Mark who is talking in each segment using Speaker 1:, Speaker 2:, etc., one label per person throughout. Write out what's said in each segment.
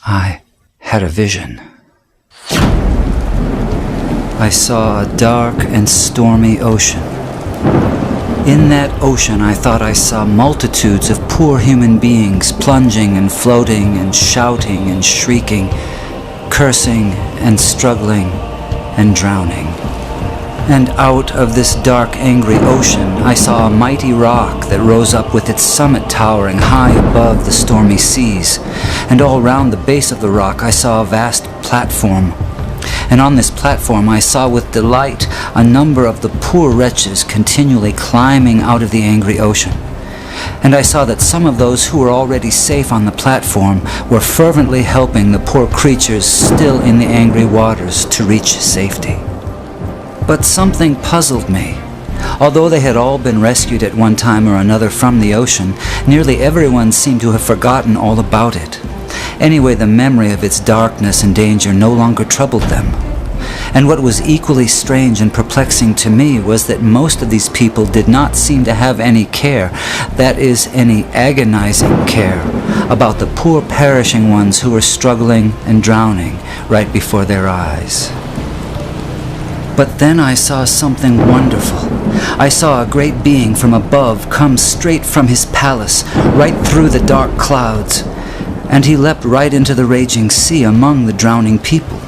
Speaker 1: I had a vision. I saw a dark and stormy ocean. In that ocean, I thought I saw multitudes of poor human beings plunging and floating and shouting and shrieking, cursing and struggling and drowning. And out of this dark, angry ocean, I saw a mighty rock that rose up with its summit towering high above the stormy seas. And all round the base of the rock, I saw a vast platform. And on this platform, I saw with delight a number of the poor wretches continually climbing out of the angry ocean. And I saw that some of those who were already safe on the platform were fervently helping the poor creatures still in the angry waters to reach safety. But something puzzled me. Although they had all been rescued at one time or another from the ocean, nearly everyone seemed to have forgotten all about it. Anyway, the memory of its darkness and danger no longer troubled them. And what was equally strange and perplexing to me was that most of these people did not seem to have any care, that is, any agonizing care, about the poor perishing ones who were struggling and drowning right before their eyes. But then I saw something wonderful. I saw a great being from above come straight from his palace, right through the dark clouds. And he leapt right into the raging sea among the drowning people.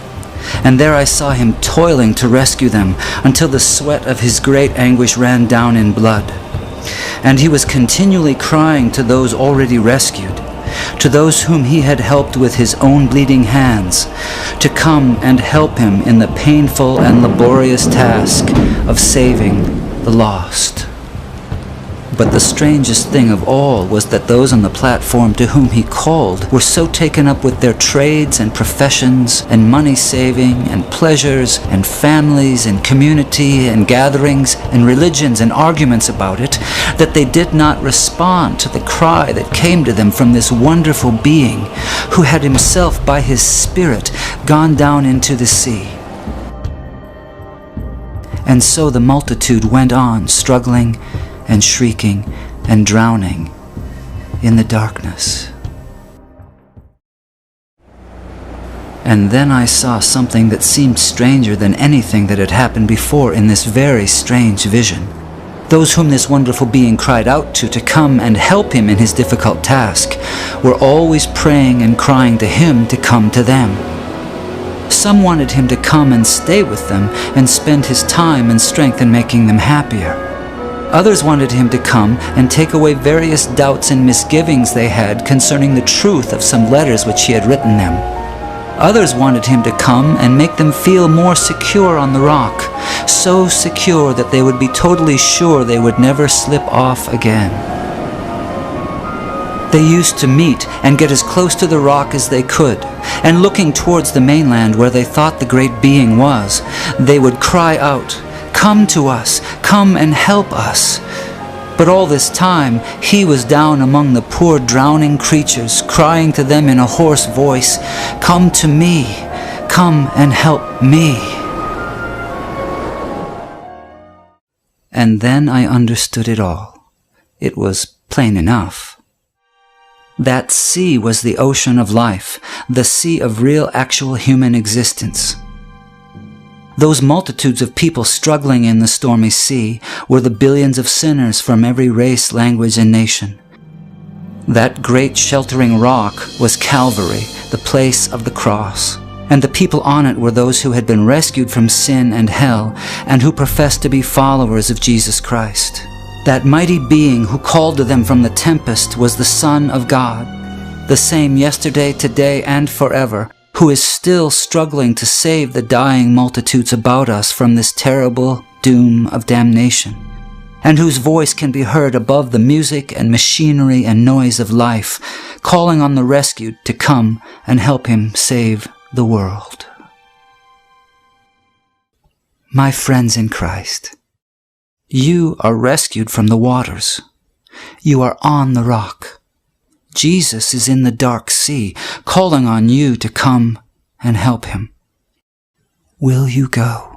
Speaker 1: And there I saw him toiling to rescue them, until the sweat of his great anguish ran down in blood. And he was continually crying to those already rescued, to those whom he had helped with his own bleeding hands, to come and help him in the painful and laborious task of saving the lost. But the strangest thing of all was that those on the platform to whom he called were so taken up with their trades and professions and money-saving and pleasures and families and community and gatherings and religions and arguments about it that they did not respond to the cry that came to them from this wonderful being who had himself by his Spirit gone down into the sea. And so the multitude went on struggling and shrieking and drowning in the darkness. And then I saw something that seemed stranger than anything that had happened before in this very strange vision. Those whom this wonderful being cried out to come and help him in his difficult task were always praying and crying to him to come to them. Some wanted him to come and stay with them and spend his time and strength in making them happier. Others wanted him to come and take away various doubts and misgivings they had concerning the truth of some letters which he had written them. Others wanted him to come and make them feel more secure on the rock, so secure that they would be totally sure they would never slip off again. They used to meet and get as close to the rock as they could, and looking towards the mainland where they thought the great being was, they would cry out, "Come to us, come and help us." But all this time, he was down among the poor drowning creatures, crying to them in a hoarse voice, "Come to me, come and help me." And then I understood it all. It was plain enough. That sea was the ocean of life, the sea of real actual human existence. Those multitudes of people struggling in the stormy sea were the billions of sinners from every race, language, and nation. That great sheltering rock was Calvary, the place of the cross, and the people on it were those who had been rescued from sin and hell and who professed to be followers of Jesus Christ. That mighty being who called to them from the tempest was the Son of God, the same yesterday, today, and forever, who is still struggling to save the dying multitudes about us from this terrible doom of damnation, and whose voice can be heard above the music and machinery and noise of life, calling on the rescued to come and help him save the world. My friends in Christ, you are rescued from the waters. You are on the rock. Jesus is in the dark sea, calling on you to come and help him. Will you go?